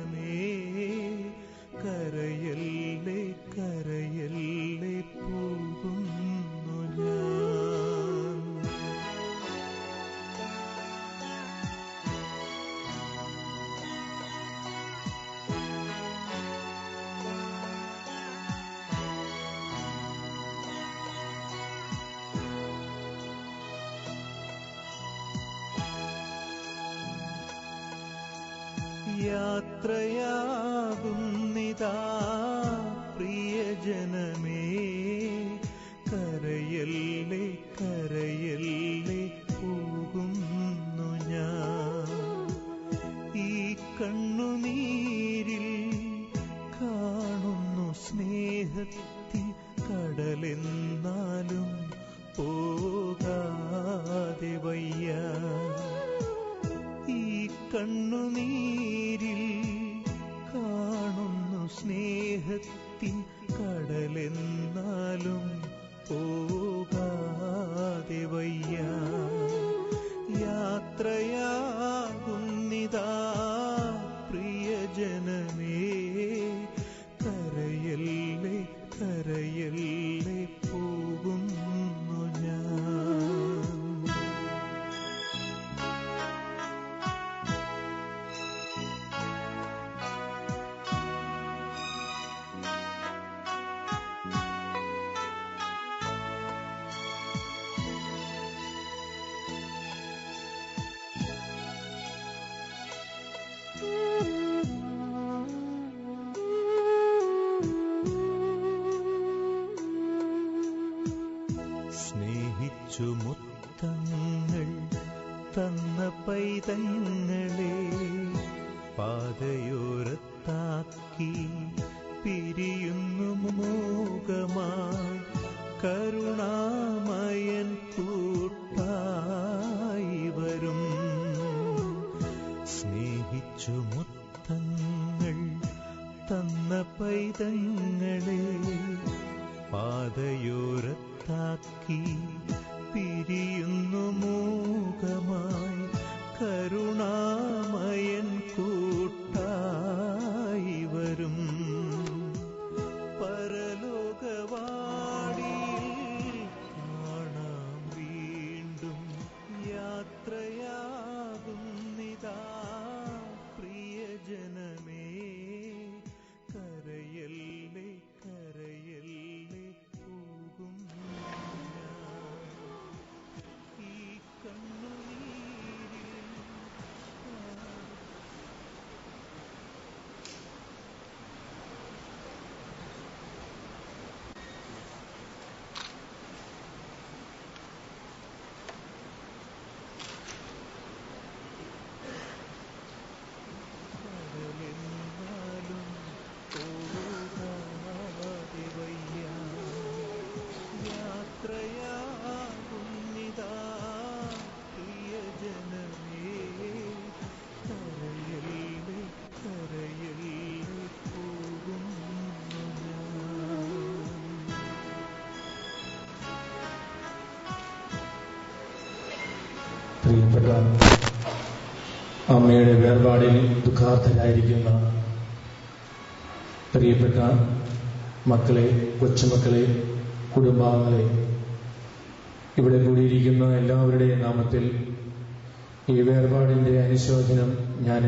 ജനമേ കരയല്ലേ കരയല്ലേ പോകുന്നു ഞാൻ. യാത്രയാകുന്നിതാ പ്രിയജനമേ കരയല്ലേ കരയല്ലേ പോകുന്നു ഞാൻ. ഈ കണ്ണുനീരിൽ കാണുന്നു സ്നേഹത്തിൻ കടലെന്നാലും പോകാതെ വയ്യ. ഈ കണ്ണുനീരിൽ കാണുന്നു സ്നേഹത്തിൻ കടലെന്നാലും പോകാതെ വയ്യ. യാത്രയാകുന്നിതാ പ്രിയജനമേ കരയല്ലേ കരയല്ലേ പോകുന്നു ഞാൻ. സ്നേഹിച്ചു മുത്തങ്ങൾ തന്ന പൈതങ്ങളെ പാതയോരത്താക്കി പിരിയുന്നു മോഹമായി കരുണാമയൻ കൂട്ടായി വരും. സ്നേഹിച്ചു മുത്തങ്ങൾ തന്ന പൈതങ്ങളെ പാതയോരത്താക്കി പിരിയുന്നു മൂകമായി കരുണാമയൻ കൂട്ടായി വരും. പരലോകവാടിയിൽ കാണാം വീണ്ടും യാത്രയാകുന്നിതാ പ്രിയജനമേ കരയല്ലേ കരയല്ലേ പോകുന്നു ഞാൻ. ഈ കണ്ണുനീരിൽ കടലെന്നാലും പോകാതെ വയ്യ. യാത്രയാകുന്നിതാ പ്രിയജനമേ കരയല്ലേ കരയല്ലേ പോകുന്നു ഞാൻ. പ്രിയപ്പെട്ട അമ്മയുടെ വേർപാടിൽ ദുഃഖാർത്ഥരായിരിക്കുന്ന പ്രിയപ്പെട്ട മക്കളെ, കൊച്ചുമക്കളെ, കുടുംബാംഗങ്ങളെ, ഇവിടെ കൂടിയിരിക്കുന്ന എല്ലാവരുടെയും നാമത്തിൽ ഈ വേർപാടിന്റെ അനുശോചനം ഞാൻ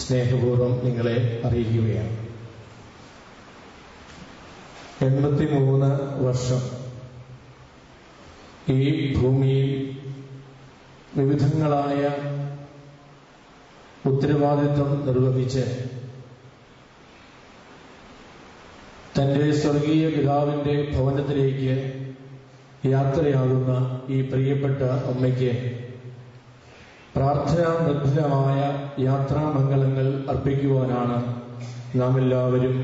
സ്നേഹപൂർവ്വം നിങ്ങളെ അറിയിക്കുകയാണ്. 83 വർഷം ഈ ഭൂമിയിൽ വിവിധങ്ങളായ ഉത്തരവാദിത്വം നിർവഹിച്ച് തന്റെ സ്വർഗീയ പിതാവിന്റെ ഭവനത്തിലേക്ക് യാത്രയാകുന്ന ഈ പ്രിയപ്പെട്ട അമ്മയ്ക്ക് പ്രാർത്ഥനാബദ്ധമായ യാത്രാമംഗളങ്ങൾ അർപ്പിക്കുവാനാണ് നാം എല്ലാവരും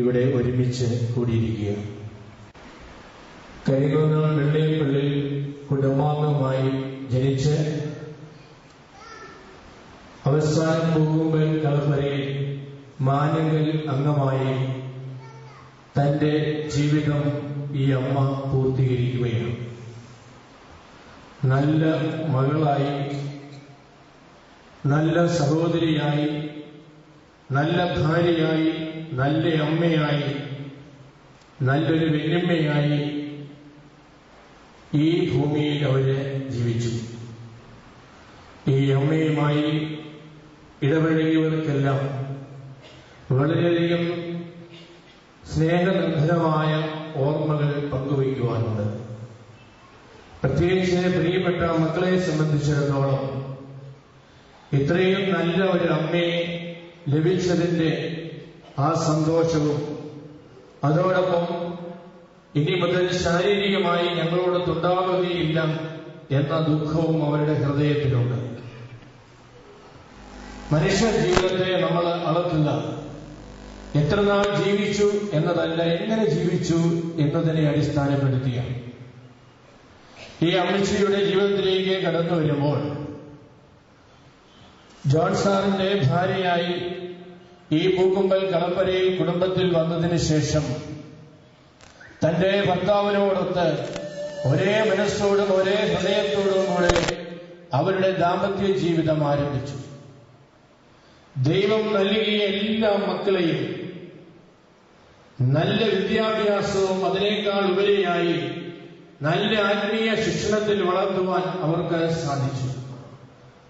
ഇവിടെ ഒരുമിച്ച് കൂടിയിരിക്കുക. കരികുന്ന് വെള്ളിയപ്പള്ളി കുടുംബാംഗമായി ജനിച്ച് അവസാനം പൂങ്കുമ്പൽ കളപ്പരയിൽ മാനങ്കൽ അംഗമായി തന്റെ ജീവിതം ഈ അമ്മ പൂർത്തീകരിക്കുകയാണ്. നല്ല മകളായി, നല്ല സഹോദരിയായി, നല്ല ഭാര്യയായി, നല്ല അമ്മയായി, നല്ലൊരു വല്യമ്മയായി ഈ ഭൂമിയിൽ അവര് ജീവിച്ചു. ഈ അമ്മയുമായി ഇടപഴകിയവർക്കെല്ലാം വളരെയധികം സ്നേഹനിർഭരമായ ഓർമ്മകൾ പങ്കുവയ്ക്കുവാനുണ്ട്. പ്രത്യേകിച്ച് പ്രിയപ്പെട്ട മക്കളെ സംബന്ധിച്ചിടത്തോളം ഇത്രയും നല്ല ഒരു അമ്മയെ ലഭിച്ചതിന്റെ ആ സന്തോഷവും അതോടൊപ്പം ഇനി മുതൽ ശാരീരികമായി ഞങ്ങളോടൊത്തുണ്ടാവുകയില്ല എന്ന ദുഃഖവും അവരുടെ ഹൃദയത്തിലുണ്ട്. മനുഷ്യ ജീവിതത്തെ നമ്മൾ അളക്കുക എത്ര നാൾ ജീവിച്ചു എന്നതല്ല, എങ്ങനെ ജീവിച്ചു എന്നതിനെ അടിസ്ഥാനപ്പെടുത്തിയാണ്. ഈ അമ്മച്ചിയുടെ ജീവിതത്തിലേക്ക് കടന്നു വരുമ്പോൾ ജോൺ സാറിന്റെ ഭാര്യയായി ഈ പൂക്കുമ്പൽ കളപ്പരയിൽ കുടുംബത്തിൽ വന്നതിന് ശേഷം തന്റെ ഭർത്താവിനോടൊത്ത് ഒരേ മനസ്സോടും ഒരേ ഹൃദയത്തോടും കൂടെ അവരുടെ ദാമ്പത്യ ജീവിതം ആരംഭിച്ചു. ദൈവം നൽകിയ എല്ലാ മക്കളെയും നല്ല വിദ്യാഭ്യാസവും അതിനേക്കാൾ ഉപരിയായി നല്ല ആത്മീയ ശിക്ഷണത്തിൽ വളർത്തുവാൻ അവർക്ക് സാധിച്ചു.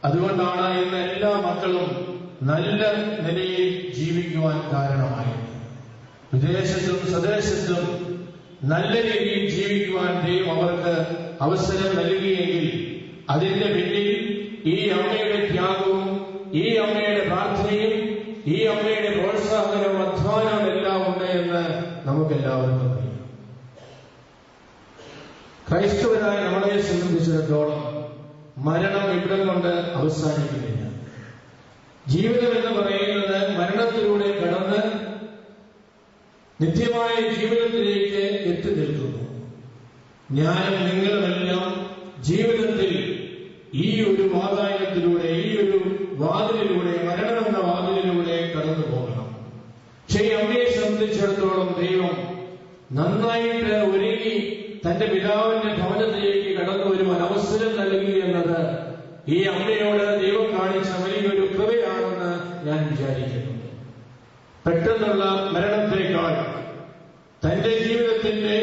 അതുകൊണ്ടാണ് ഇന്ന് എല്ലാ മക്കളും നല്ല നിലയിൽ ജീവിക്കുവാൻ കാരണമായത്. വിദേശത്തും സ്വദേശത്തും നല്ല രീതിയിൽ ജീവിക്കുവാൻ ദൈവം അവർക്ക് അവസരം നൽകിയെങ്കിൽ അതിന്റെ പിന്നിൽ ഈ അമ്മയുടെ ത്യാഗവും ഈ അമ്മയുടെ പ്രാർത്ഥനയും ഈ അമ്മയുടെ പ്രോത്സാഹനവും അധ്വാനവും എല്ലാം ഉണ്ട് എന്ന് നമുക്കെല്ലാവർക്കും അറിയാം. ക്രൈസ്തവരായ നമ്മളെ സംബന്ധിച്ചിടത്തോളം മരണം ഇവിടം കൊണ്ട് അവസാനിക്കുന്നില്ല. ജീവിതം എന്ന് പറയുന്നത് മരണത്തിലൂടെ കടന്ന് നിത്യമായ ജീവിതത്തിലേക്ക് എത്തി നിൽക്കുന്നു. ഞാനും നിങ്ങളുമെല്ലാം ജീവിതത്തിൽ ഈ ഒരു വാതായനത്തിലൂടെ, ഈ ഒരു വാതിലിലൂടെ, മരണമെന്ന വാതിലിലൂടെ കടന്നു പോകണം. പക്ഷേ ഈ അമ്മയെ സംബന്ധിച്ചിടത്തോളം ദൈവം നന്നായിട്ട് ഒരുങ്ങി തന്റെ പിതാവിന്റെ ഭവനത്തിലേക്ക് കടന്നു വരുവാൻ അവസരം നൽകി എന്നത് ഈ അമ്മയോട് ദൈവം കാണിച്ച വലിയൊരു കൃപയാണെന്ന് ഞാൻ വിചാരിക്കുന്നു. പെട്ടെന്നുള്ള മരണത്തെക്കാൾ തന്റെ ജീവിതത്തിന്റെ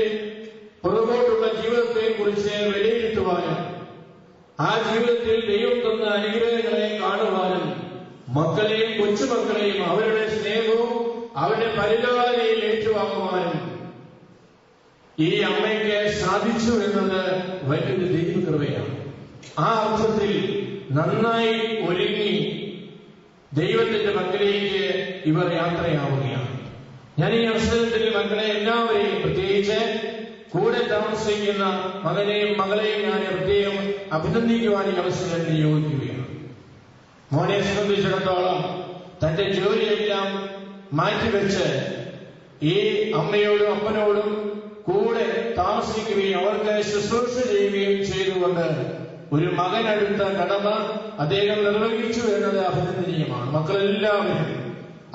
പുറകോട്ടുള്ള ജീവിതത്തെ കുറിച്ച് വിലയിരുത്തുവാനും ആ ജീവിതത്തിൽ ദൈവം തന്ന അനുഗ്രഹങ്ങളെ കാണുവാനും മക്കളെയും കൊച്ചുമക്കളെയും അവരുടെ സ്നേഹവും അവരുടെ പരിപാലനയിൽ ഏറ്റുവാങ്ങുവാനും ഈ അമ്മയ്ക്ക് സാധിച്ചു എന്നത് വലിയൊരു ദൈവകൃപയാണ്. ആ അർത്ഥത്തിൽ നന്നായി ഒരുങ്ങി ദൈവത്തിന്റെ മക്കളിലേക്ക് ഇവർ യാത്രയാവുകയാണ്. ഞാൻ ഈ അവസരത്തിൽ മക്കളെ എല്ലാവരെയും, പ്രത്യേകിച്ച് കൂടെ താമസിക്കുന്ന മകനെയും മകളെയും ഞാൻ പ്രത്യേകം അഭിനന്ദിക്കുവാൻ ഈ അവസരം നിയോഗിക്കുകയാണ്. മോനെ സംബന്ധിച്ചിടത്തോളം തന്റെ ജോലിയെല്ലാം മാറ്റിവെച്ച് ഈ അമ്മയോടും അപ്പനോടും കൂടെ താമസിക്കുകയും അവർക്ക് ശുശ്രൂഷ ചെയ്യുകയും ചെയ്തുകൊണ്ട് ഒരു മകനെടുത്ത കടമ അദ്ദേഹം നിർവഹിച്ചു എന്നത് അഭിനന്ദനീയമാണ്. മക്കളെല്ലാവരും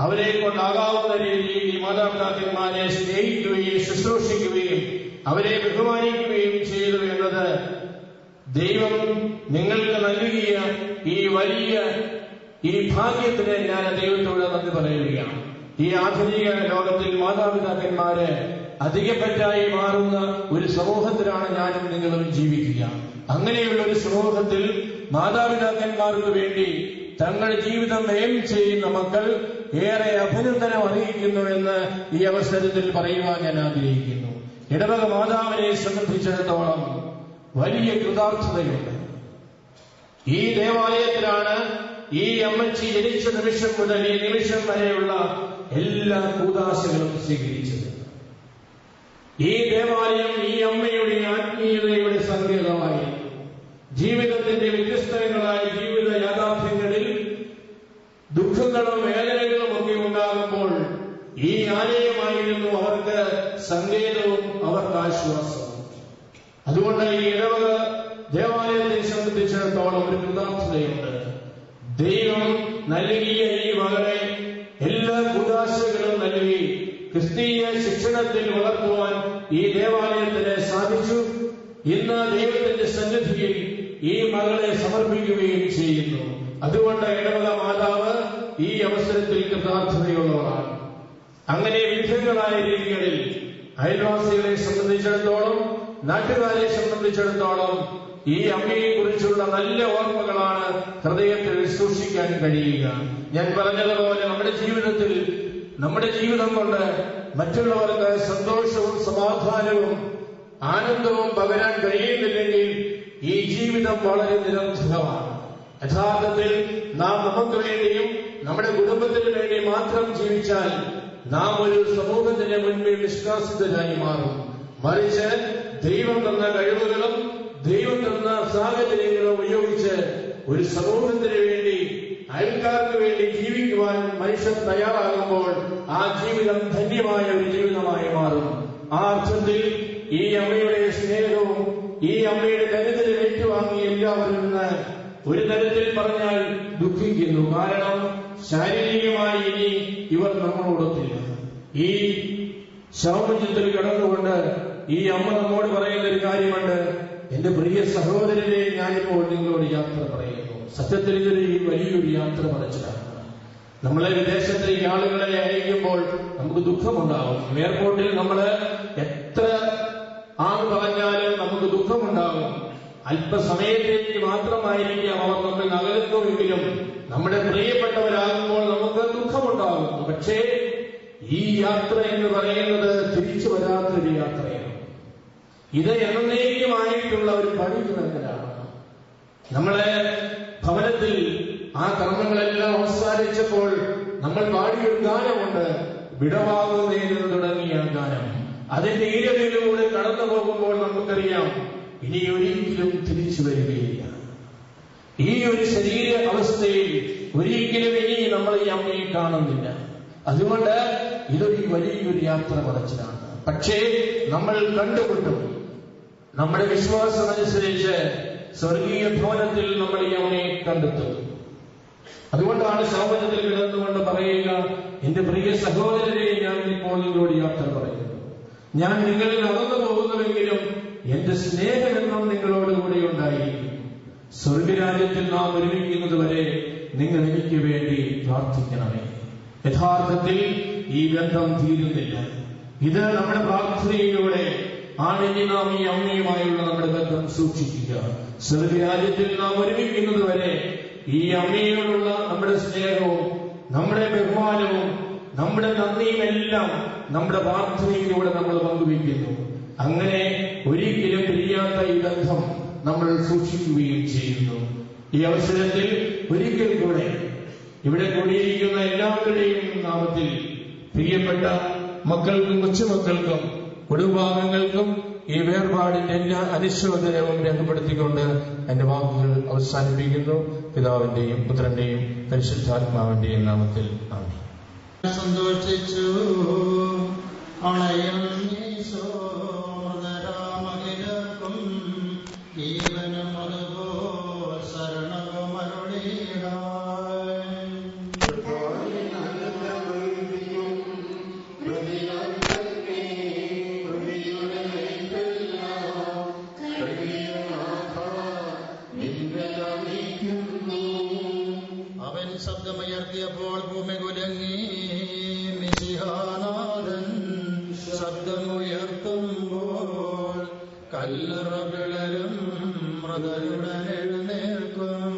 അവരെ കൊണ്ടാകാവുന്ന രീതിയിൽ ഈ മാതാപിതാക്കന്മാരെ സ്നേഹിക്കുകയും ശുശ്രൂഷിക്കുകയും അവരെ ബഹുമാനിക്കുകയും ചെയ്തു എന്നത് ദൈവം നിങ്ങൾക്ക് നൽകിയ ഈ വലിയ ഈ ഭാഗ്യത്തിന് ഞാൻ ദൈവത്തോട് നന്ദി പറയുകയാണ്. ഈ ആധുനിക ലോകത്തിൽ മാതാപിതാക്കന്മാര് അധികപ്പറ്റായി മാറുന്ന ഒരു സമൂഹത്തിലാണ് ഞാനും നിങ്ങളും ജീവിക്കുക. അങ്ങനെയുള്ള ഒരു സമൂഹത്തിൽ മാതാപിതാക്കന്മാർക്ക് വേണ്ടി തങ്ങളുടെ ജീവിതം വ്യയം ചെയ്യുന്ന മക്കൾ ഏറെ അഭിനന്ദനം അറിയിക്കുന്നുവെന്ന് ഈ അവസരത്തിൽ പറയുവാൻ ഞാൻ ആഗ്രഹിക്കുന്നു. ഇടവക മാതാവിനെ സംബന്ധിച്ചിടത്തോളം വലിയ കൃതാർത്ഥതയുണ്ട്. ഈ ദേവാലയത്തിലാണ് ഈ അമ്മച്ചി ജനിച്ച നിമിഷം മുതൽ ഈ നിമിഷം വരെയുള്ള എല്ലാ കൂദാശകളും സ്വീകരിച്ചത്. ഈ ദേവാലയം ഈ അമ്മയുടെ ആത്മീയതയുടെ സങ്കേതമായിരുന്നു. ജീവിതത്തിന്റെ വ്യത്യസ്തങ്ങളായ ജീവിത യാഥാർത്ഥ്യങ്ങളിൽ ദുഃഖങ്ങളും വേദനകളും ഒക്കെ ഉണ്ടാകുമ്പോൾ ഈ ആലയമായിരുന്നു അവർക്ക് സങ്കേതവും അവർക്ക് ആശ്വാസവും. അതുകൊണ്ട് ഈ ഇടവക ദേവാലയത്തെ സംബന്ധിച്ചിടത്തോളം ഒരു കൃതാർത്ഥതയുണ്ട്. ദൈവം നൽകിയ ഈ മകളെ എല്ലാ കൂദാശകളും നൽകി ക്രിസ്തീയ ശിക്ഷണത്തിൽ വളർത്തുവാൻ ഈ ദേവാലയത്തിന് സാധിച്ചു. ഇന്ന് ദൈവത്തിന്റെ സന്നിധിയിൽ ഈ മകളെ സമർപ്പിക്കുകയും ചെയ്യുന്നു. അതുകൊണ്ട് ഇടവക മാതാവ് ഈ അവസരത്തിൽ കൃതാർത്ഥതയുള്ളവരാണ്. അങ്ങനെ വിവിധങ്ങളായ രീതികളിൽ അയൽവാസികളെ സംബന്ധിച്ചിടത്തോളം, നാട്ടുകാരെ സംബന്ധിച്ചിടത്തോളം ഈ അമ്മയെ കുറിച്ചുള്ള നല്ല ഓർമ്മകളാണ് ഹൃദയത്തിൽ സൂക്ഷിക്കാൻ കഴിയുക. ഞാൻ പറഞ്ഞതുപോലെ നമ്മുടെ ജീവിതം കൊണ്ട് മറ്റുള്ളവർക്ക് സന്തോഷവും സമാധാനവും ആനന്ദവും പകരാൻ കഴിയുന്നില്ലെങ്കിൽ ഈ ജീവിതം വളരെ നിരർത്ഥകമാണ്. യഥാർത്ഥത്തിൽ നാം നമുക്ക് വേണ്ടിയും നമ്മുടെ കുടുംബത്തിന് വേണ്ടി മാത്രം ജീവിച്ചാൽ നാം ഒരു സമൂഹത്തിന് മുൻപിൽ നിഷ്കാസിതരായി മാറും. മറിച്ച് ദൈവം തന്ന കഴിവുകളും ദൈവം തന്ന സാഹചര്യങ്ങളും ഉപയോഗിച്ച് ഒരു സമൂഹത്തിന് വേണ്ടി, അയൽക്കാർക്ക് വേണ്ടി ജീവിക്കുവാൻ മനുഷ്യൻ തയ്യാറാകുമ്പോൾ ആ ജീവിതം ധന്യമായ ഒരു ജീവിതമായി മാറും. ആ അർത്ഥത്തിൽ ഈ അമ്മയുടെ സ്നേഹവും ഈ അമ്മയുടെ ദരിദ്രം ഏറ്റുവാങ്ങിയ എല്ലാവരും ഒരു തരത്തിൽ പറഞ്ഞാൽ ദുഃഖിക്കുന്നു. കാരണം ശാരീരികമായി ഇനി ഇവർ നമ്മളോടൊത്തില്ല. ഈ ശവമഞ്ചത്തിൽ കിടന്നുകൊണ്ട് ഈ അമ്മ നമ്മോട് പറയുന്ന ഒരു കാര്യമുണ്ട്: എന്റെ പ്രിയ സഹോദരനെ, ഞാനിപ്പോൾ നിങ്ങളോട് യാത്ര പറയുന്നു. സത്യത്തിൽ ഇതൊരു വലിയൊരു യാത്ര പറച്ചിലാണ്. നമ്മളെ വിദേശത്തേക്ക് ആളുകളെ അയക്കുമ്പോൾ നമുക്ക് ദുഃഖമുണ്ടാകും. എയർപോർട്ടിൽ നമ്മള് എത്ര ആന്ന് പറഞ്ഞാലും നമുക്ക് ദുഃഖമുണ്ടാകും. അല്പസമയത്തേക്ക് മാത്രമായിരിക്കാം അവർ നമ്മൾ അകലുന്നുവെങ്കിലും നമ്മുടെ പ്രിയപ്പെട്ടവരാകുമ്പോൾ നമുക്ക് ദുഃഖമുണ്ടാകുന്നു. പക്ഷേ ഈ യാത്ര എന്ന് പറയുന്നത് തിരിച്ചു വരാത്തൊരു യാത്രയാണ്. ഇത് എന്നേക്കുമായിട്ടുള്ള ഒരു പടിയിറങ്ങലാണ്. നമ്മളെ ഭവനത്തിൽ ആ കർമ്മങ്ങളെല്ലാം അവസാനിച്ചപ്പോൾ നമ്മൾ പാടിയൊരു ഗാനമുണ്ട്, വിടവാകുന്നതിന് തുടങ്ങിയ ഗാനം. അതിന്റെ ഈരകളിലൂടെ കടന്നു പോകുമ്പോൾ നമുക്കറിയാം ഇനി ഒരിക്കലും തിരിച്ചു വരികയില്ല. ഈ ഒരു ശരീര അവസ്ഥയിൽ ഒരിക്കലും ഇനി നമ്മൾ ഈ അമ്മയെ കാണുന്നില്ല. അതുകൊണ്ട് ഇതൊരു വലിയൊരു യാത്ര പറച്ചിലാണ്. പക്ഷേ നമ്മൾ കണ്ടുമുട്ടും. നമ്മുടെ വിശ്വാസമനുസരിച്ച് സ്വർഗീയ ഭവനത്തിൽ നമ്മൾ ഈ അമ്മയെ കണ്ടെത്തും. അതുകൊണ്ടാണ് ശവമഞ്ചത്തിൽ കിടന്നുകൊണ്ട് പറയുക: എന്റെ പ്രിയ സഹോദരരെ, ഞാൻ ഇപ്പോൾ നിങ്ങളോട് യാത്ര പറയുന്നു. ഞാൻ നിങ്ങളിൽ അകന്നു പോകുന്നുവെങ്കിലും എന്റെ സ്നേഹമെന്നും നിങ്ങളോട് കൂടെ ഉണ്ടായിരിക്കും. സ്വർഗരാജ്യത്തിൽ നാം ഒരുമിക്കുന്നത് വരെ നിങ്ങൾ എനിക്ക് വേണ്ടി പ്രാർത്ഥിക്കണമേ. യഥാർത്ഥത്തിൽ ഈ ബന്ധം തീരുന്നില്ല. ഇത് നമ്മുടെ പ്രാർത്ഥനയിലൂടെ ആണെങ്കിൽ നാം ഈ അമ്മയുമായുള്ള നമ്മുടെ ബന്ധം സൂക്ഷിക്കുക. സ്വർഗരാജ്യത്തിൽ നാം ഒരുമിക്കുന്നത് വരെ ഈ അമ്മയോടുള്ള നമ്മുടെ സ്നേഹവും നമ്മുടെ ബഹുമാനവും നമ്മുടെ നന്ദിയുമെല്ലാം നമ്മുടെ പ്രാർത്ഥനയിലൂടെ നമ്മൾ പങ്കുവയ്ക്കുന്നു. അങ്ങനെ ഒരിക്കലും പിരിയാത്ത ഈ ബന്ധം നമ്മൾ സൂക്ഷിക്കുകയും ചെയ്യുന്നു. ഈ അവസരത്തിൽ ഒരിക്കൽ കൂടെ ഇവിടെ കൂടിയിരിക്കുന്ന എല്ലാവരുടെയും നാമത്തിൽ പ്രിയപ്പെട്ട മക്കൾക്കും കൊച്ചുമക്കൾക്കും കുടുംബാംഗങ്ങൾക്കും ഈ വേർപാടിന്റെ എല്ലാ അനുശോചനവും രേഖപ്പെടുത്തിക്കൊണ്ട് എന്റെ വാക്കുകൾ അവസാനിപ്പിക്കുന്നു. പിതാവിന്റെയും പുത്രന്റെയും പരിശുദ്ധാത്മാവിന്റെയും നാമത്തിൽ ആമേൻ. സന്തോഷിച്ചു അണയും രാമകിരക്കും ജീവനും അതുപോൽ ശരണവും അരുളിയിടാൻ. അവൻ ശബ്ദമുയർത്തിയപ്പോൾ ഭൂമി കുലുങ്ങി. മിശിഹാനാഥൻ ശബ്ദമുയർത്തുമ്പോൾ കല്ലറ പിളരും, മൃതരുടൻ എഴുന്നേൽക്കും.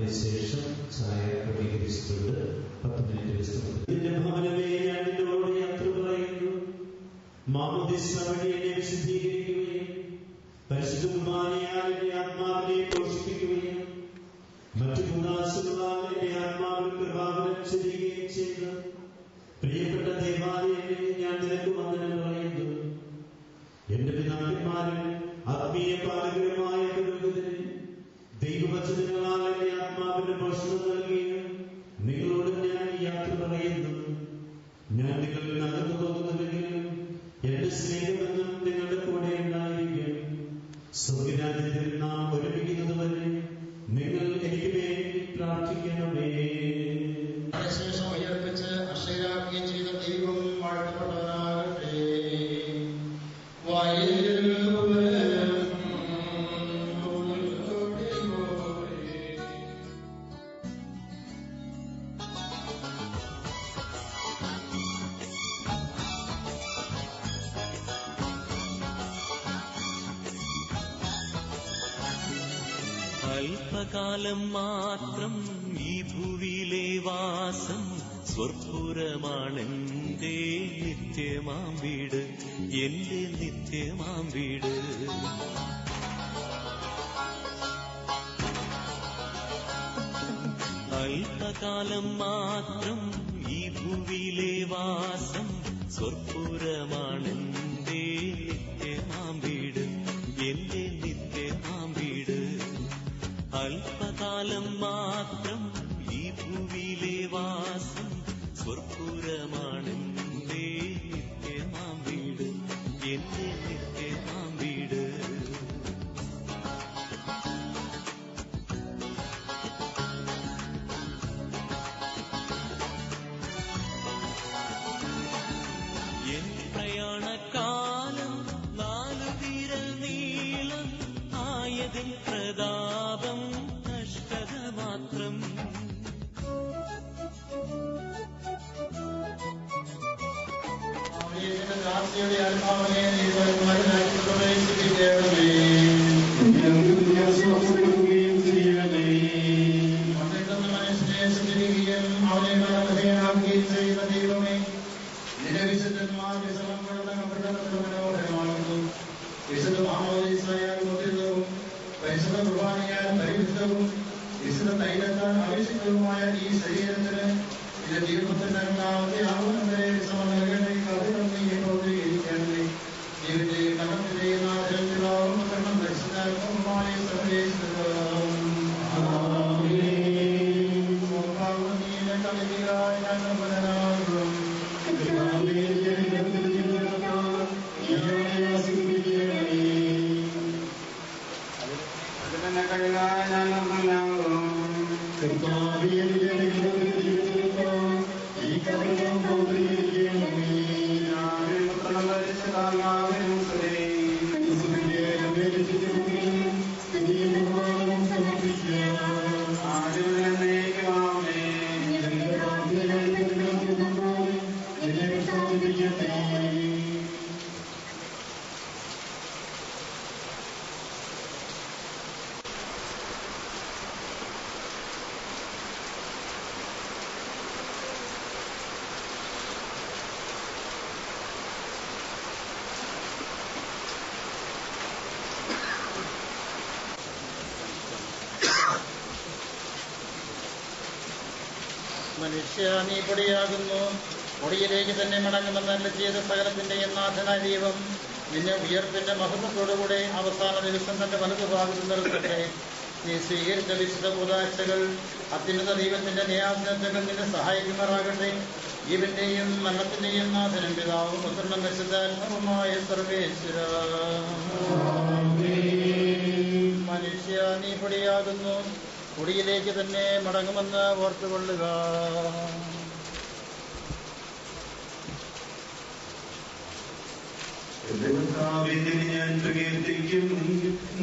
അതിനുശേഷം ചായ ക്രമീകരിച്ചിട്ടുണ്ട്. 10 മിനിറ്റ് വിശ്രമം. ഇതിന്റെ ഭവനമേ, ഞാൻ നിന്നോട് യാത്ര പറയുന്നു. മാമോദിസ വഴി എന്നെ വിശുദ്ധീകരിക്കുകയും പരിശുദ്ധ കുർബാനയാൽ എന്റെ ആത്മാവിനെ പോഷിപ്പിക്കുകയും മറ്റു കൂദാശകളാൽ എന്റെ ആത്മാവിൽ കൃപാവനം ചെയ്യുകയും ചെയ്ത പ്രിയപ്പെട്ട ദേവാലയമേ, ഞാൻ നിനക്ക് വന്ദനം പറയുന്നു. എന്റെ പിതാക്കന്മാരിൽ ആത്മീയ പാലകരമായ പുരോഹിതരെ ദൈവവചനങ്ങളാൽ എന്റെ ആത്മാവിന് പോഷണം നൽകിയും നിങ്ങളോട് ഞാൻ യാത്ര പറയുന്നു. ഞാൻ നിങ്ങളിൽ അകന്നു പോകുന്നുവെങ്കിലും എന്റെ സ്നേഹമെന്നും നിങ്ങളുടെ കൂടെ ഉണ്ടായിരിക്കും. സ്വർഗരാജ്യത്തിൽ നാം ഒരുമിക്കുന്നതുവരെ നിങ്ങൾ എനിക്ക് വേണ്ടി പ്രാർത്ഥിക്കണമേ. ശേഷം ഉയർപ്പിച്ച് അക്ഷരാക്കുകയും ചെയ്ത ദൈവം വാഴ്ത്തപ്പെട്ടവനാകട്ടെ. അല്പകാലം മാത്രം ഈ ഭൂവിലെ വാസം സ്വർപ്പുരമാണെന്റെ നിത്യമാം വീട്, എന്റെ നിത്യമാം വീട്. അല്പകാലം മാത്രം ഈ ഭൂവിലെ വാസം സ്വർപ്പുരമാണെന്റെ നിത്യമാം വീട്, എന്റെ നിത്യമാം വീട്. അല്പകാലം മാത്രം ഈ ഭൂവിലെ വാസം സ്വർപ്പുരമാണെന്റെ നിത്യമാം വീട്, എന്റെ നിത്യമാം വീട്. എൻ പ്രയാണകാലം 4 വിരൽ നീളം ആയതിൻ പ്രതാപം കഷ്ടത മാത്രം. പരിശുദ്ധ കുർബാനയാൽ പരിശുദ്ധവും വിശുദ്ധ തൈലത്താൽ അഭിഷിക്തവുമായ ഈ ശരീരത്തിന് ഇത് ജീവിതത്തിന്റെ രണ്ടാമത്തെ ആഹ്വാനം വരെ വിശ്രമം നൽകേണ്ടി കഥകളെ പ്രോത്സാഹിപ്പിക്കണമേ. ഇതിന്റെ കർമ്മത്തിന്റെയും നാഥനും കർമ്മം പരിശുദ്ധാത്മാവുമായ മനുഷ്യ നീ പൊടിയാകുന്നു, പൊടിയിലേക്ക് തന്നെ മടങ്ങുമെന്നല്ല ചെയ്ത സകലത്തിന്റെയും നാഥനായ ദൈവം നിന്നെ ഉയർപ്പിന്റെ മഹത്വത്തോടുകൂടെ അവസാന ദിവസം തന്റെ വലതുഭാഗത്ത് നിർത്തട്ടെ. നീ സ്വീകരിച്ച വിശുദ്ധ കൂദാശകൾ അത്യുന്നത ദൈവത്തിന്റെ ന്യായാസനത്തിൽ നിന്നെ സഹായിക്കുമാറാകട്ടെ. ജീവന്റെയും മരണത്തിന്റെയും നാഥനും പിതാവും പുത്രനും പരിശുദ്ധാത്മാവുമായ സർവേശ്വര. മനുഷ്യ നീ പൊടിയാകുന്നു, പൊടിയിലേക്ക് തന്നെ മടങ്ങുമെന്ന് ഓർത്തുകൊള്ളുക. ഞാൻ പ്രകീർത്തിക്കും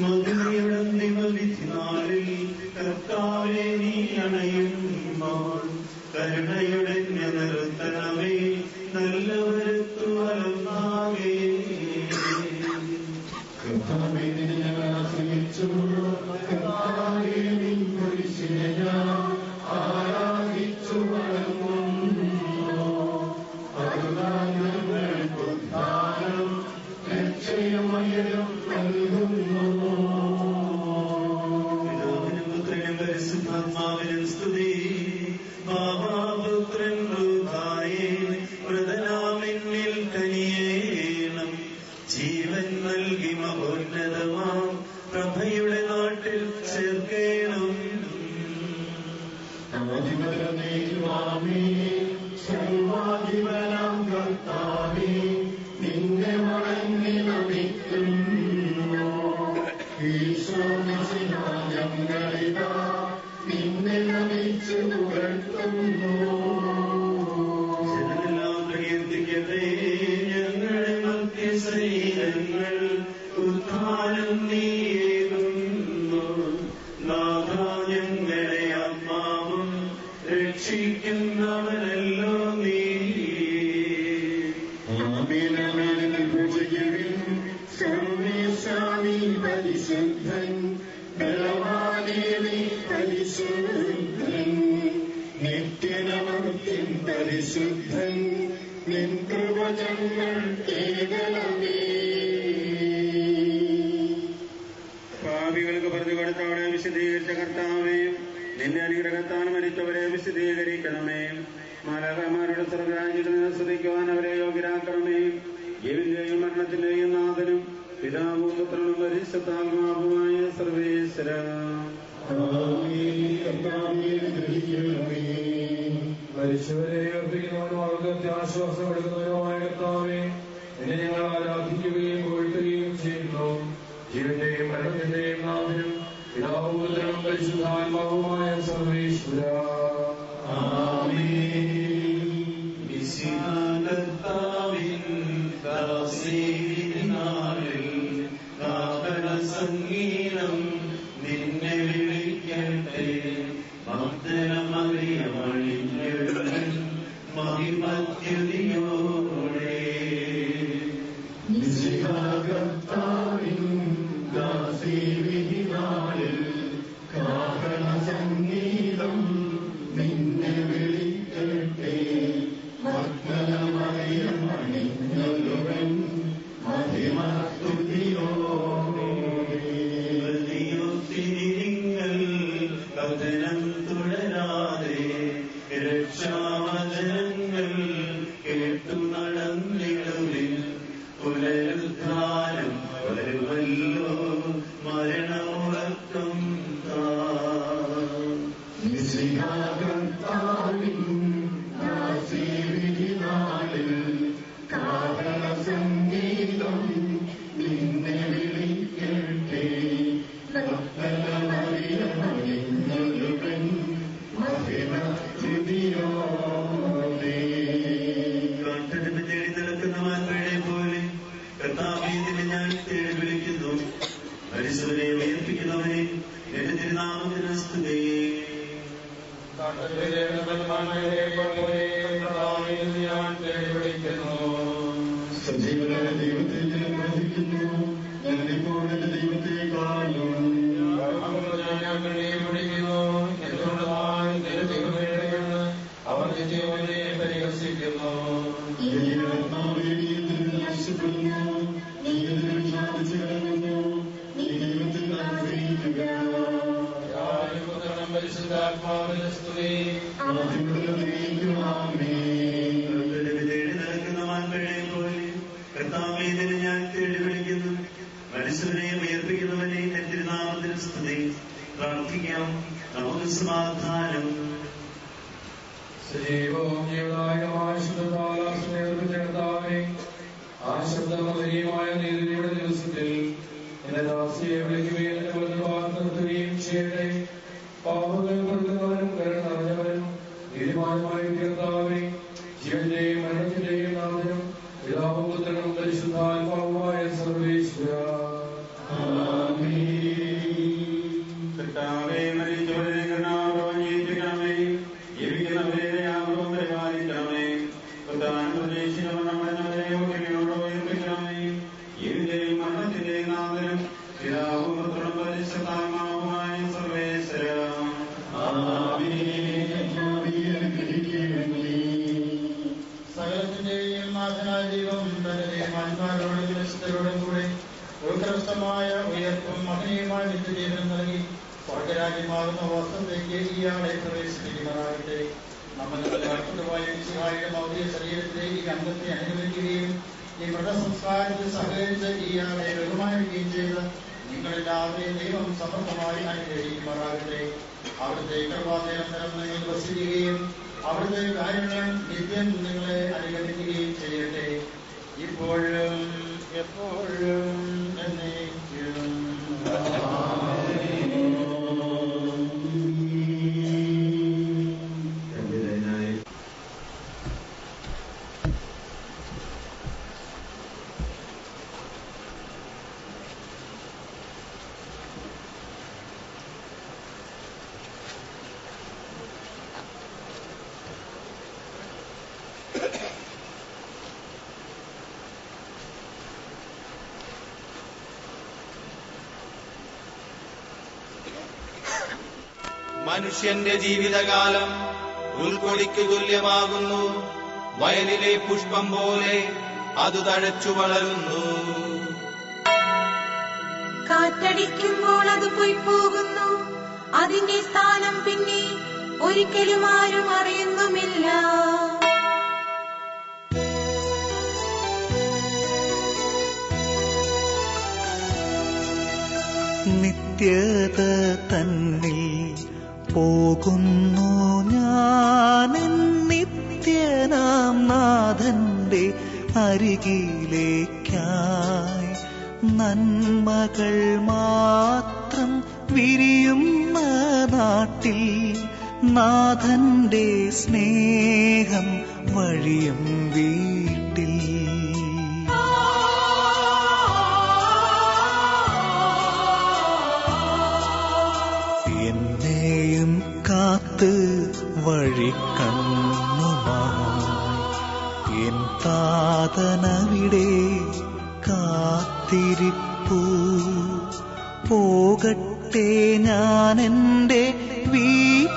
മധുരയുടെ കർത്താവെ നീ അണയുമ്പോൾ കരുണയുടെ നിർത്തണമേ നല്ലവരത്തു അലന്നാകേ. കർത്താവെ ഞങ്ങൾ ആശ്രയിച്ചു, കർത്താവെ നീ കുരിശിനെ സർവാധിപനാം കർത്താവേ, നിന്നെ വണങ്ങി നമിക്കുന്നു. ഈശോമിശിഹാ, ഞങ്ങളിതാ നിന്നെ നമിച്ചു പുകഴ്ത്തുന്നു. ജനമെല്ലാം പ്രകീർത്തിക്കട്ടെ ഞങ്ങളുടെ മധ്യശരീരങ്ങൾ ഉദ്ധാനം നീയേകുന്നു. നാഥ, ഞങ്ങളെ ആത്മാവും രക്ഷിക്കുന്നവനല്ലോ നീ. സർവേശാമി പരിശുദ്ധൻ, ബലവാനേ നീ പരിശുദ്ധൻ, നിത്യനമർത്തിൻ പരിശുദ്ധൻ, നിൻ കൃപ ഞങ്ങൾ കേവലമേ. പാപികൾക്ക് പറഞ്ഞു കൊടുത്തവരെ വിശദീകരിച്ച കർത്താവേയും നിന്റെ അനുഗ്രഹത്താൽ മരിച്ചവരെ വിശദീകരിക്കണമേ. മാലാഖമാരുടെ സ്വർഗ്ഗരാജ്യത്തിൽ നിന്ന് സ്തുതിക്കുവാൻ അവരെ യോഗ്യരാക്കണമേ. ജീവന്റെയും മരണത്തിന്റെയും നാഥനും പിതാവും പുത്രനും പരിശുദ്ധാത്മാവുമായ സർവേശ്വര. മരിച്ചവരെ അർപ്പിക്കുന്നവനും അവർക്ക് അത്യാശ്വാസം എടുക്കുന്നവരുമായ കർത്താവേ, നിന്നെ ഞങ്ങൾ ആരാധിക്കുകയും പുകഴ്ത്തുകയും ചെയ്യുന്നു. ജീവന്റെയും മരണത്തിന്റെയും നാഥനും പിതാവും പുത്രനും പരിശുദ്ധാത്മാവുമായ സർവേശ്വര. സംഗീതം നിന്നെ വിളിക്കട്ടെ, ഭക്തരമറിയമണിഞ്ഞെഴുന്നേൽ മഹിമദ്യുതിയോടെ. കർത്താവിൻ ദാസീവിനാളിൽ കാഹള സംഗീതം നിന്നെ വിളിക്കട്ടെ, ഭക്തരമറിയമണിഞ്ഞെഴുന്നേൽ മഹിമദ്യുതിയോടെ. കഥനം തുടരാതെ രക്ഷാവചനങ്ങൾ കേട്ടു നടന്നിടുവിൻ. പുനരുദ്ധാനം വരുമല്ലോ, മരണമുറക്കം നാളിൽ കാഹള സംഗീതം നിന്നെ വിളിക്കട്ടെ, കർത്തനെ തേടി നടക്കുന്ന മാൻപേടെ പോലെ കർത്താവിനെ ഞാൻ തേടി വിളിക്കുന്നു. പരിശുദ്ധനെ ഉയർപ്പിക്കുന്നവനെ എന്റെ തിരുനാമത്തിന് സ്തുതി. സജീവനായ ദൈവത്തെ ഞാൻ വഹിക്കുന്നു, ഞാനിപ്പോൾ എന്റെ ദൈവത്തെ കാണും. അവർ നിത്യവനെ പരിഹസിക്കുന്നു. പരിശുദ്ധാത്മാവിന്റെ സ്തുതി. നടക്കുന്ന മാൻപേടെ പോലെ കർത്താവിനെ ഞാൻ തേടി വിളിക്കുന്നു. മനുഷ്യനെ ഉയർപ്പിക്കുന്നവനെ എന്റെ തിരുനാമത്തിന് സ്തുതി. പ്രാർത്ഥിക്കാം, നമുക്ക് സമാധാനം. സജീവവും ജീവദായകമായ ശുദ്ധതാലാസ്മേർപ്പിച്ചെടുത്താവേ, ആ ശബ്ദമധുരീയമായ നീതിയുടെ ദിവസത്തിൽ എന്റെ ദാസിയെ വിളിക്കുകയും എന്റെ വലുതുവാർത്ത നിർത്തുകയും ചെയ്യട്ടെ. പാപങ്ങൾ കൊടുക്കുന്നവനും കരുണ നിറഞ്ഞവനും നീതിമാനുമായ കർത്താവേ, ജീവന്റെയും മരണത്തിന്റെയും നാഥനും പിതാവും പുത്രനും പരിശുദ്ധാത്മാവുമായ സർവേശ്വര. കർത്താവേ, മരിച്ചവരെ കരുണാപൂർവ്വം ജീവിപ്പിക്കണമേ, ജീവിക്കുന്നവരെ ആപൂർവ്വം പരിപാലിക്കണമേ. പ്രദേശിക്കുന്നവരെ യോഗ്യതയോടെ ഉയർപ്പിക്കണമേ. ജീവിതയും മരണത്തിന്റെയും നാഥനും പിതാവും പുത്രനും പരിശുദ്ധാത്മാവുമായ സർവേശ്വര. സകലത്തിന്റെയും നാഥനായ ദൈവം തന്റെ ദൈവമാന്മാരോടും വിശുദ്ധരോടും കൂടെ ഉത്കൃഷ്ടമായ ഉയർപ്പും മഹനീയമായ നിത്യജീവനം നൽകി സ്വർഗരാജ്യമാകുന്ന വാസ്തവത്തേക്ക് ഇയാളെ പ്രവേശിപ്പിക്കുമാറാകട്ടെ. നമ്മുടെ ഭൗതിക ശരീരത്തിലേക്ക് ഈ അംഗത്തെ അനുവദിക്കുകയും ഈ മൃതസംസ്കാരത്തിൽ സഹകരിച്ച് ഇയാളെ ബഹുമാനിക്കുകയും ചെയ്ത് നിങ്ങളെല്ലാവരെയും ദൈവം സമർത്ഥമായി അനുഗ്രഹിക്കുമാറാകട്ടെ. അവിടുത്തെ കൃപാനിരന്തരം നിങ്ങൾക്ക് അവിടുത്തെ കാരുണ്യം നിത്യം നിങ്ങളെ അനുഗമിക്കുകയും ചെയ്യട്ടെ, ഇപ്പോഴും എപ്പോഴും എന്നേക്കും. മനുഷ്യന്റെ ജീവിതകാലം ഉൾക്കൊടിക്കു തുല്യമാകുന്നു. വയലിലെ പുഷ്പം പോലെ അത് തഴച്ചു വളരുന്നു. കാറ്റടിക്കുമ്പോൾ അത് പോയി പോകുന്നു, അതിന്റെ സ്ഥാനം പിന്നെ ഒരിക്കലും ആരും അറിയുന്നുമില്ല. നിത്യത തന്നിൽ പോകുന്നു ഞാൻ, നിത്യനാം നാഥന്റെ അരികിലേക്കായി. നന്മകൾ മാത്രം വിരിയുന്ന നാട്ടിൽ നാഥന്റെ സ്നേഹം വഴിയും വീട്ടിൽ. എന്നെയും കാത്ത് വഴിക്കണ്ണുമായി എൻ താതനവിടെ കാത്തിരിപ്പു. പോകട്ടെ ഞാൻ എൻ്റെ വീട്ടിലമോദമായി,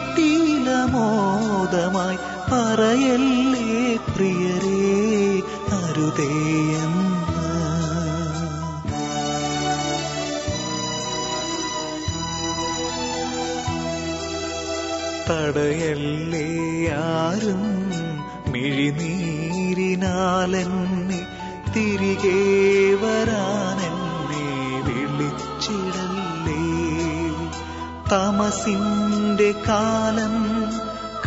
പറയല്ലേ പ്രിയരേ അരുതേയെന്ന്. തടയല്ലേ ആരും മിഴിനീരിനാലെന്നെ, തിരികെ വരാനെന്നെ വിളിച്ചിടല്ലേ. തമസിന്റെ കാലം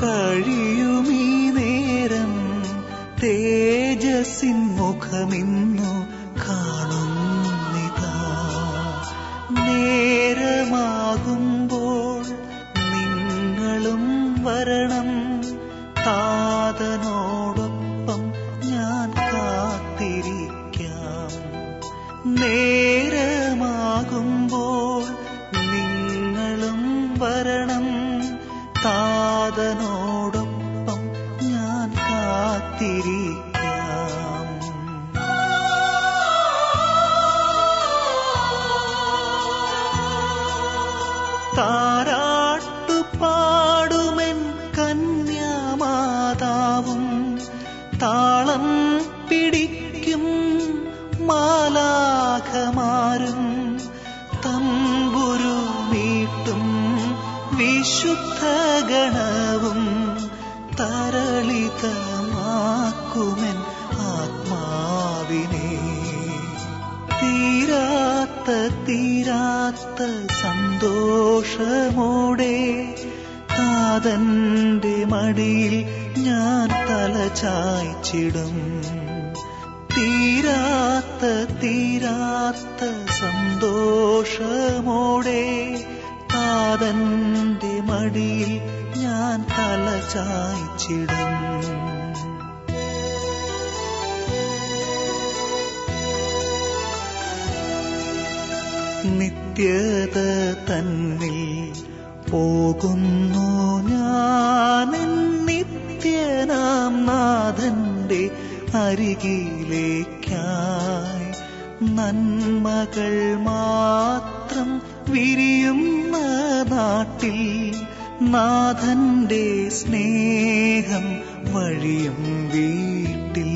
കഴിയുമീ നേരം, തേജസ്സിൻ മുഖമിന്നു കാണുന്നിതാ. നേരമാകുമ്പോൾ നിങ്ങളും വരണം, താതനോടൊപ്പം ഞാൻ കാത്തിരിക്കാം. നേരമാകുമ്പോൾ നിങ്ങളും വരണം, താതനോടൊപ്പം ഞാൻ കാത്തിരിക്കാം. താരാട്ടുപാടുമെൻ കന്യാമാതാവും, താളം പിടിക്കും മാലാഖമാരും, തമ്പുരു മീട്ടും വിശുദ്ധ ഗണവും, തരളിതമാക്കുമെൻ ആത്മാവിനെ. തീരാത്ത തീരാത്ത സന്തോഷമോടെ താതന്റെ മടിയിൽ ഞാൻ തലചായ്ച്ചിടും. തീരാത്ത തീരാത്ത സന്തോഷമോടെ താതന്റെ മടിയിൽ ഞാൻ തലചായ്ച്ചിടും. നിത്യത തന്നിൽ പോകുന്നു ഞാൻ, നിത്യനാം നാഥന്റെ അരികിലേക്കായി. നന്മകൾ മാത്രം വിരിയുന്ന നാട്ടിൽ നാഥന്റെ സ്നേഹം വഴിയും വീട്ടിൽ.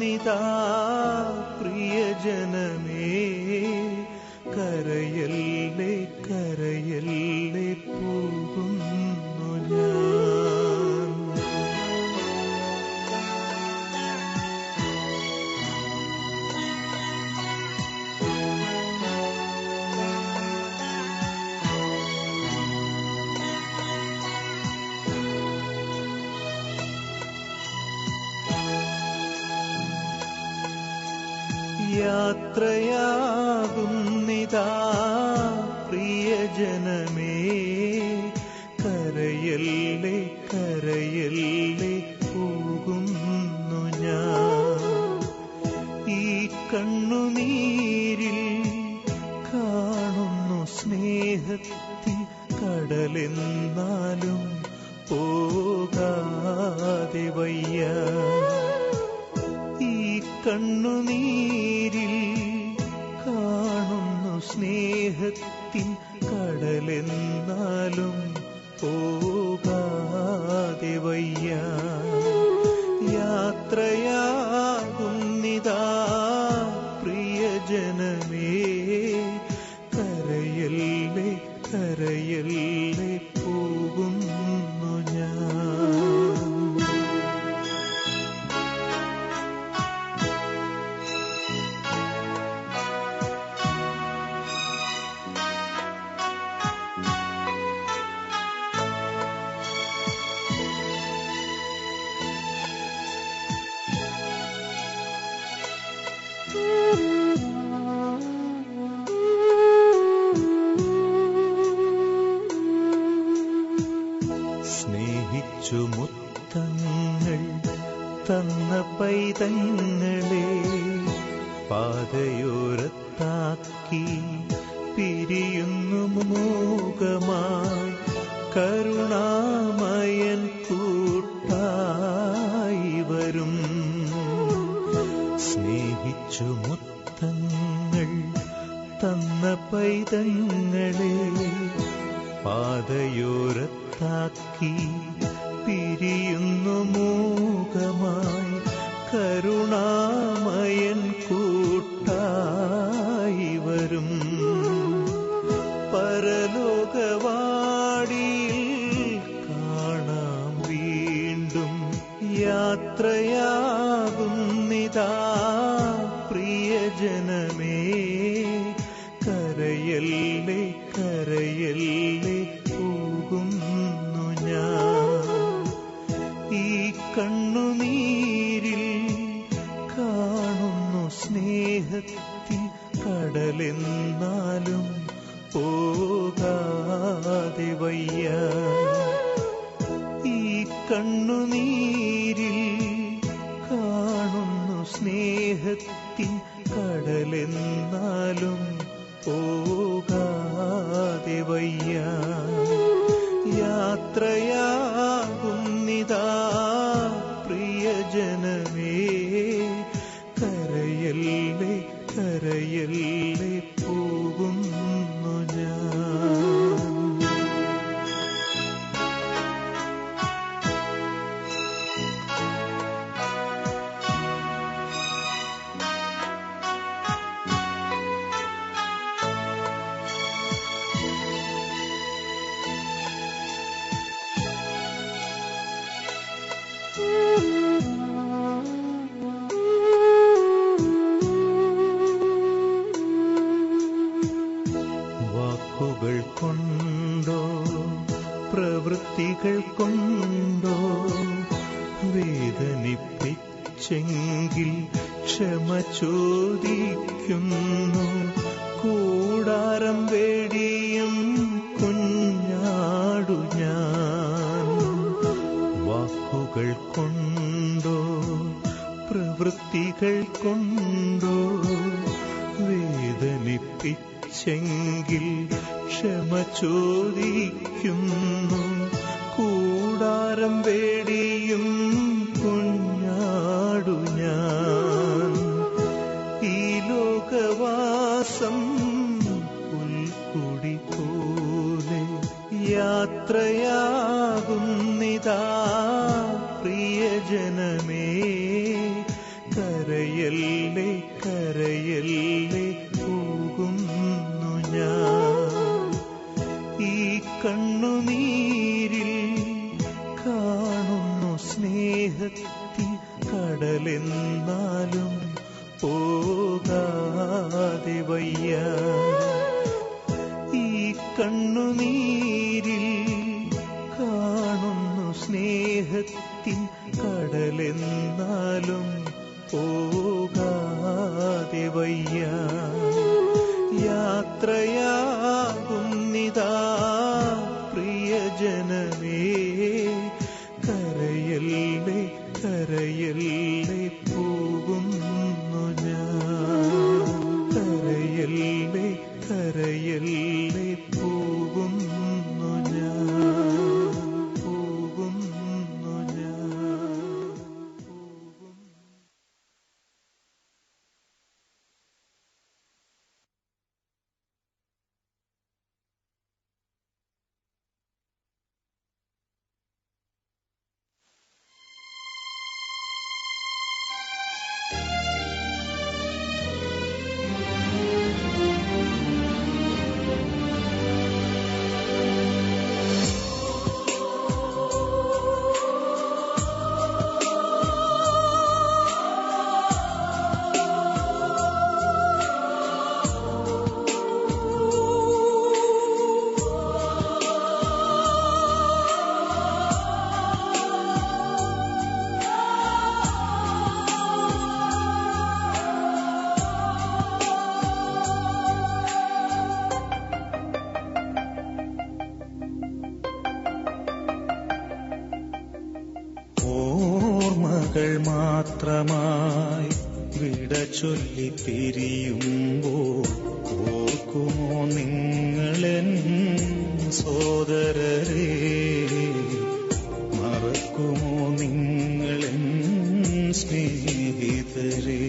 യാത്രയാകുന്നിതാ പ്രിയജനമേ, കരയല്ലേ കരയല്ലേ പോകുന്നു ഞാൻ. യാത്രയാകുന്നിതാ പ്രിയജനമേ, കരയല്ലേ കരയല്ലേ പോകുന്നു ഞാൻ. ഈ കണ്ണുനീരിൽ കാണുന്നു സ്നേഹത്തിൻ കടലെന്നാലും പോകാതെ വയ്യ. ഈ കണ്ണുനീരിൽ കാണുന്നു സ്നേഹത്തിൻ കടലെന്നാലും പോകാതെ വയ്യ. യാത്രയാകുന്നിതാ പ്രിയജനമേ, കരയല്ലേ കരയല്ലേ പോകുന്നു ഞാൻ. സ്നേഹിച്ചു മുത്തങ്ങൾ തന്ന പൈതങ്ങളെ പാതയോരത്താക്കി പിരിയുന്നു മൂകമായി കരുണാമയൻ കൂട്ടായി വരും. സ്നേഹിച്ചു മുത്തങ്ങൾ തന്ന പൈതങ്ങളെ പാതയോരത്താക്കി പിരിയുന്നു മൂകമായി കരുണാമയൻ കൂട്ടായി വരും. പരലോകവാടിയിൽ കാണാം വീണ്ടും. യാത്രയാകുന്നിതാ പ്രിയജനമേ, കരയല്ലേ കരയല്ലേ പോകുന്നു ഞാൻ. ഈ കണ്ണുനീരിൽ കാണുന്നു സ്നേഹത്തിൻ കടലെന്നാലും പോകാതെ വയ്യ. ഈ കണ്ണുനീരിൽ കാണുന്നു സ്നേഹത്തിൻ കടലെന്നാലും പോകാതെ വയ്യ. യാത്രയാകുന്നിതാ പ്രിയജനമേ, കരയല്ലേ കരയല്ലേ പോകുന്നു ഞാൻ. വാക്കുകൾ കൊണ്ടോ പ്രവൃത്തികൾ കൊണ്ടോ വേദനിപ്പിച്ചെങ്കിൽ ക്ഷമ ചോദിക്കുന്നു. കൂടാരം വേടിയും കുഞ്ഞാടു ഞാൻ. വാക്കുകൾ കൊണ്ടോ പ്രവൃത്തികൾ കൊണ്ടോ വേദനിപ്പിച്ചെങ്കിൽ ക്ഷമ ചോദിക്കുന്നു. കൂടാരം വേടിയും കുഞ്ഞാടു ഞാൻ. ഈ ലോകവാസം പുൽക്കൊടി പോലെ യാത്രയാകുന്നിതാ പ്രിയജനമേ, കരയല്ലേ കടലെന്നാലും പോകാതെ വയ്യ. ഈ കണ്ണുനീരിൽ കാണുന്നു സ്നേഹത്തിൻ കടലെന്നാലും പോകാതെ വയ്യ. യാത്രയാകുന്നിതാ പ്രിയജനമേ, കരയല്ലേ കരയല്ലേ പോകുന്നു ഞാൻ. കരയല്ലേ കരയല്ലേ പോകുന്നു ഞാൻ. പോകുന്നു ഞാൻ. ഓർമ്മകൾ മാത്രമായി വിട ചൊല്ലി പിരിയുമ്പോൾ ഓർക്കുമോ നിങ്ങളെൻ സോദരരെ? മറക്കുമോ നിങ്ങളെൻ സ്നേഹിതരെ?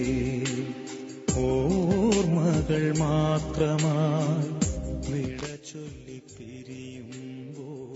ഓർമ്മകൾ മാത്രമായി വിട ചൊല്ലി പിരിയുമ്പോൾ